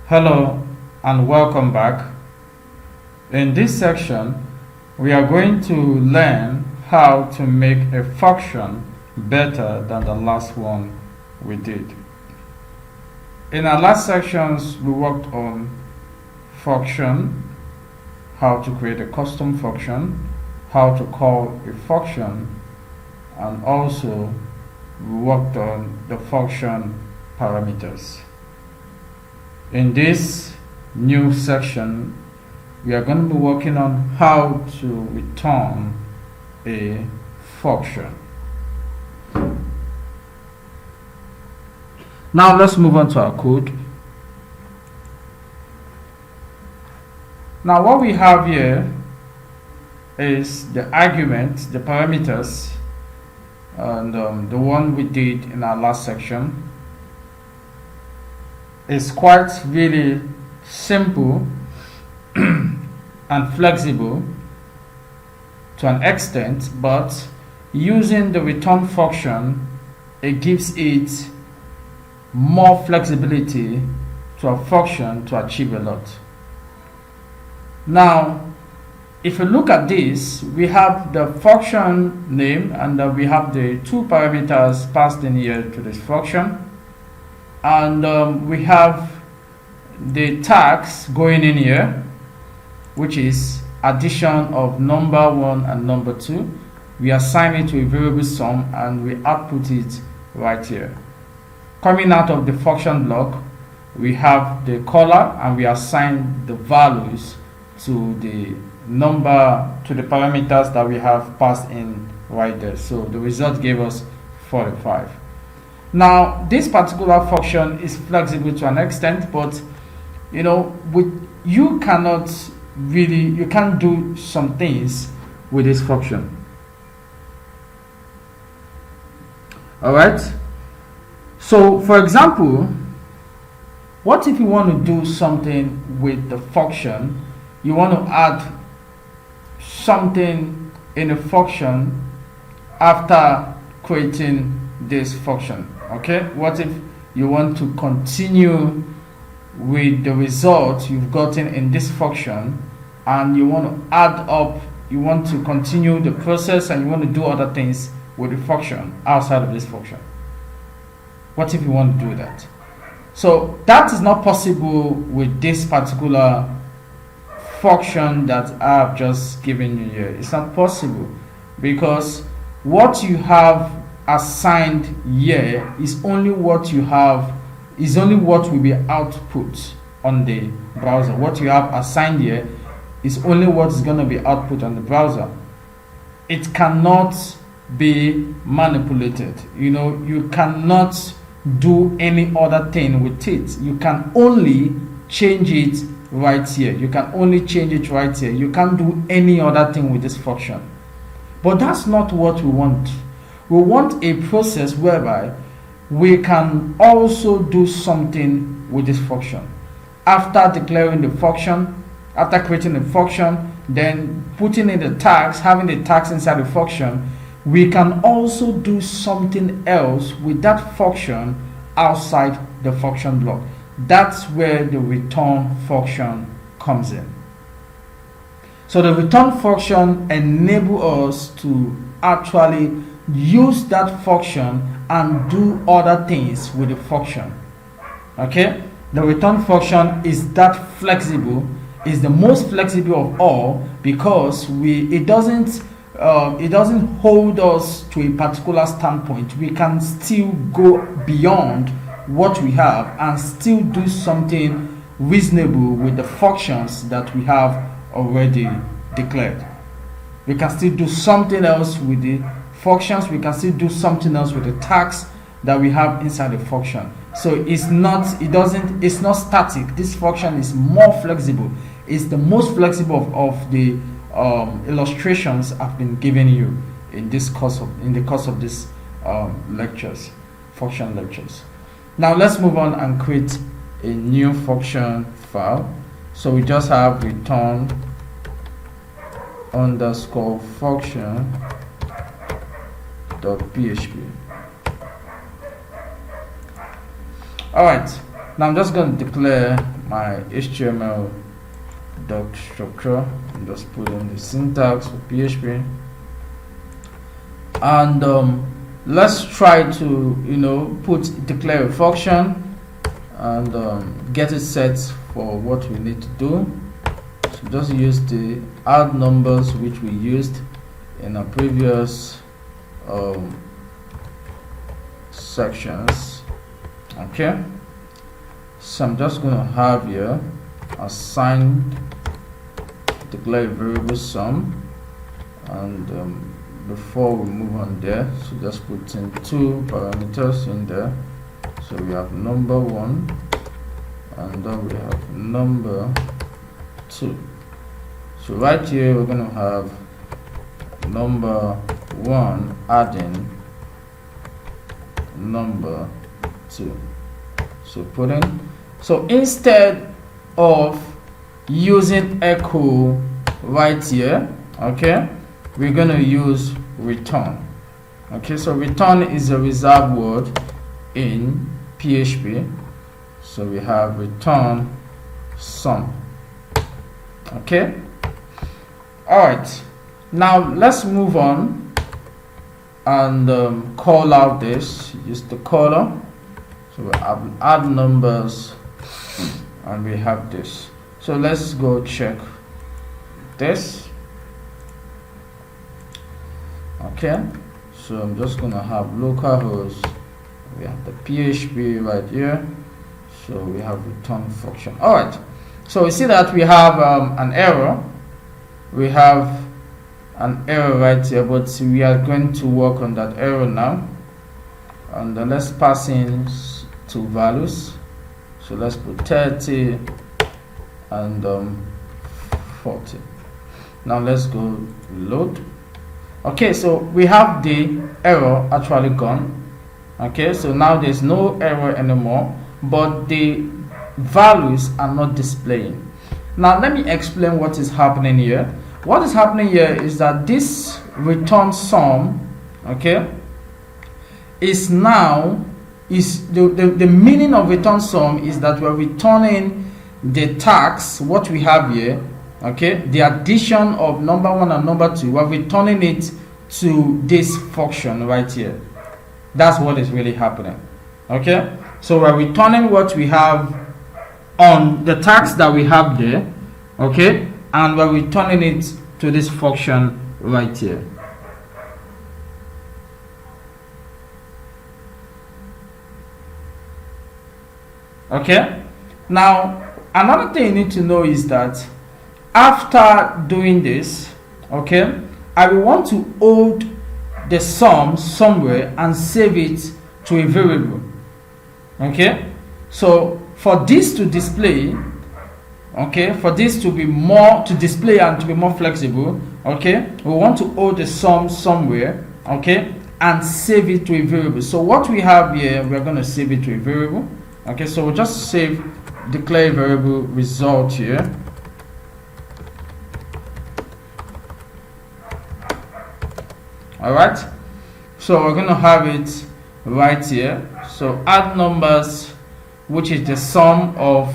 Hello and welcome back. In this section, we are going to learn how to make a function better than the last one we did. In our last sections, we worked on function, how to create a custom function, how to call a function, and also we worked on the function parameters. In this new section, we are going to be working on how to return a function. Now let's move on to our code. Now what we have here is the argument, the parameters, and the one we did in our last section. It's quite really simple and flexible to an extent, but using the return function, it gives it more flexibility to a function to achieve a lot. Now, if you look at this, we have the function name and we have the two parameters passed in here to this function. And we have the tags going in here, which is addition of number 1 and number 2. We assign it to a variable sum and we output it right here. Coming out of the function block, we have the caller and we assign the values to the number, to the parameters that we have passed in right there. So the result gave us 45. Now, this particular function is flexible to an extent, but you can't do some things with this function. Alright? So, for example, what if you want to do something with the function? You want to add something in a function after creating this function. Okay, what if you want to continue with the result you've gotten in this function and you want to add up, you want to continue the process and you want to do other things with the function outside of this function? What if you want to do that? So that is not possible with this particular function that I've just given you here. It's not possible because what you have assigned here is only what you have, is only what will be output on the browser. What you have assigned here is only what is going to be output on the browser. It cannot be manipulated. You cannot do any other thing with it. You can only change it right here. You can only change it right here. You can't do any other thing with this function. But that's not what we want. We want a process whereby we can also do something with this function. After declaring the function, after creating the function, then putting in the tags, having the tags inside the function, we can also do something else with that function outside the function block. That's where the return function comes in. So the return function enables us to actually use that function and do other things with the function. Okay, the return function is that flexible, is the most flexible of all, because it doesn't hold us to a particular standpoint. We can still go beyond what we have and still do something reasonable with the functions that we have already declared. We can still do something else with the functions. We can still do something else with the tags that we have inside the function. So it's not static. This function is more flexible. It's the most flexible of the illustrations I've been giving you in the course of this lectures, function lectures. Now let's move on and create a new function file. So we just have return underscore function .php. Alright, now I'm just going to declare my HTML doc structure and just put in the syntax for PHP, and let's try to declare a function and get it set for what we need to do. So just use the add numbers which we used in our previous sections. Okay, so I'm just going to have here assign declare a variable sum, and before we move on there, so just put in two parameters in there. So we have number 1 and then we have number 2. So right here we're going to have number 1 adding number 2. So put in, so instead of using echo right here, okay, we're going to use return. Okay, so return is a reserved word in PHP. So we have return sum. Okay, all right, now let's move on and call out this, use the caller. So we add numbers and we have this. So let's go check this. Okay, so I'm just gonna have localhost, we have the PHP right here, so we have return function. All right, so we see that we have an error. We have an error right here, but we are going to work on that error now. And then let's pass in two values. So let's put 30 and 40. Now let's go load. Okay, so we have the error actually gone. Okay, so now there's no error anymore, but the values are not displaying. Now let me explain what is happening here. What is happening here is that this return sum, okay, is now the meaning of return sum is that we're returning the tags, what we have here, okay, the addition of number 1 and number 2, we're returning it to this function right here. That's what is really happening. Okay, so we're returning what we have on the tags that we have there, okay, and we're returning it to this function right here. Okay, now another thing you need to know is that after doing this, okay, I will want to hold the sum somewhere and save it to a variable. Okay, so for this to display, okay, for this to be more to display and to be more flexible, okay, we want to hold the sum somewhere, okay, and save it to a variable. So what we have here, we're going to save it to a variable. Okay, so we'll just save declare variable result here. All right, so we're going to have it right here. So add numbers, which is the sum of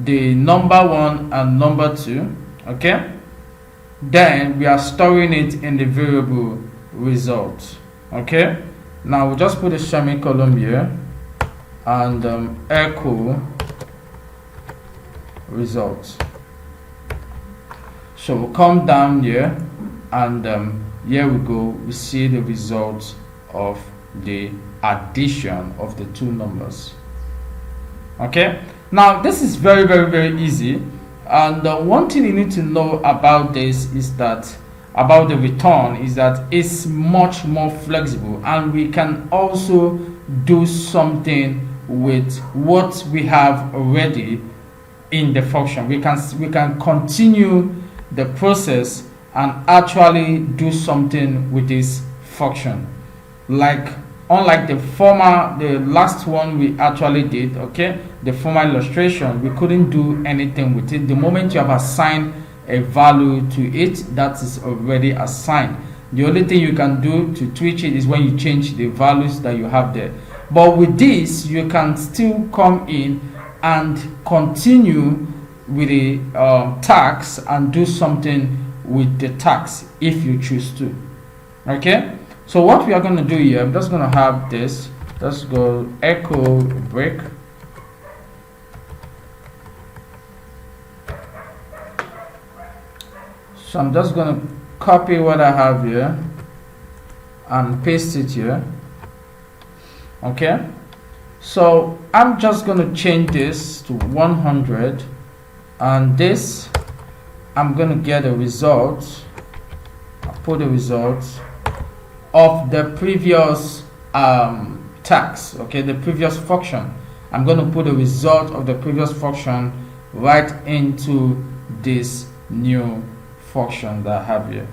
the number 1 and number 2. Okay, then we are storing it in the variable result. Okay, now we'll just put a semicolon here and echo results. So we'll come down here and here we go, we see the result of the addition of the two numbers. Okay, now this is very easy, and one thing you need to know about this is that about the return is that it's much more flexible, and we can also do something with what we have already in the function. We can continue the process and actually do something with this function, like unlike the last one we actually did, okay, the former illustration, we couldn't do anything with it. The moment you have assigned a value to it, that is already assigned. The only thing you can do to tweak it is when you change the values that you have there. But with this, you can still come in and continue with the tags and do something with the tags if you choose to. Okay, so what we are going to do here, I'm just going to have this. Let's go echo break. So I'm just going to copy what I have here and paste it here. Okay, so I'm just going to change this to 100, and this I'm going to get a result. I'll put the results of the previous tags. Okay, the previous function. I'm going to put the result of the previous function right into this new function that I have here.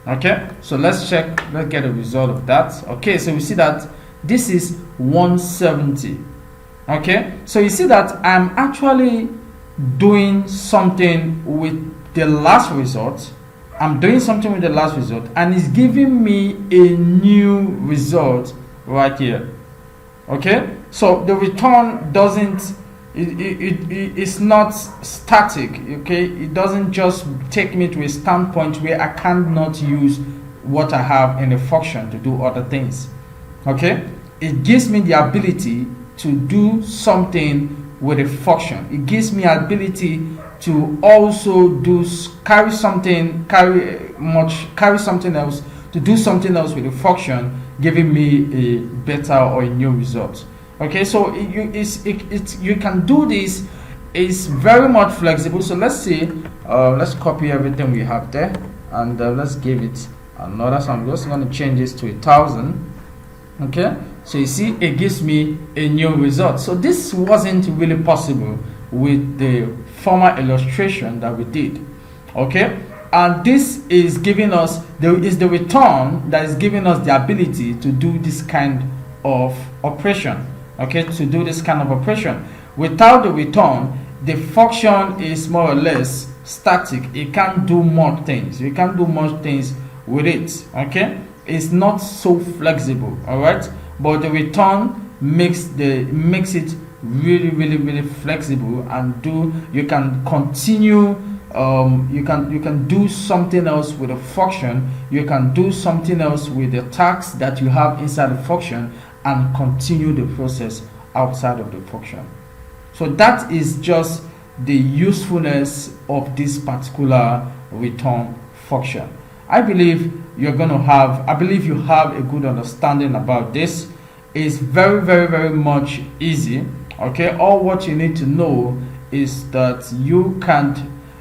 Okay, so let's check. Let's get a result of that. Okay, so we see that this is 170. Okay, so you see that I'm actually doing something with the last result. I'm doing something with the last result, and it's giving me a new result right here. Okay, so the return doesn't, it's not static. Okay, it doesn't just take me to a standpoint where I cannot use what I have in the function to do other things. Okay, it gives me the ability to do something with a function. It gives me ability to also carry something else, to do something else with a function, giving me a better or a new result. Okay, so you can do this. It's very much flexible. So let's see, let's copy everything we have there, and let's give it another. So I'm just going to change this to 1000. Okay, so you see it gives me a new result. So this wasn't really possible with the former illustration that we did. Okay, and this is giving us the return that is giving us the ability to do this kind of operation. Okay, to do this kind of operation. Without the return, the function is more or less static. It can't do more things. You can't do more things with it. Okay, it's not so flexible. All right, but the return makes it really flexible, and you can continue. You can do something else with a function. You can do something else with the tags that you have inside the function, and continue the process outside of the function. So that is just the usefulness of this particular return function. I believe you have a good understanding about this. It's very much easy. Okay, all what you need to know is that you can't,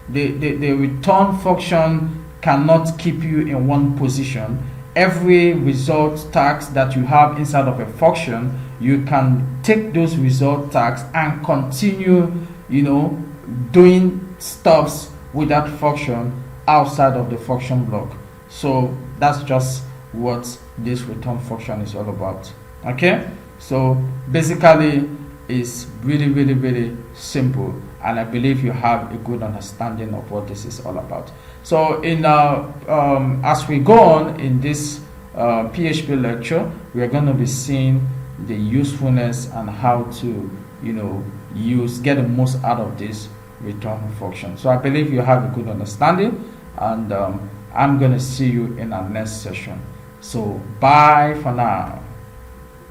the return function cannot keep you in one position. Every result tags that you have inside of a function, you can take those result tags and continue, doing stuffs with that function outside of the function block. So that's just what this return function is all about. Okay, so basically it's really simple, and I believe you have a good understanding of what this is all about. So as we go on in this PHP lecture, we are going to be seeing the usefulness and how to get the most out of this return function. So I believe you have a good understanding, and I'm going to see you in our next session. So bye for now.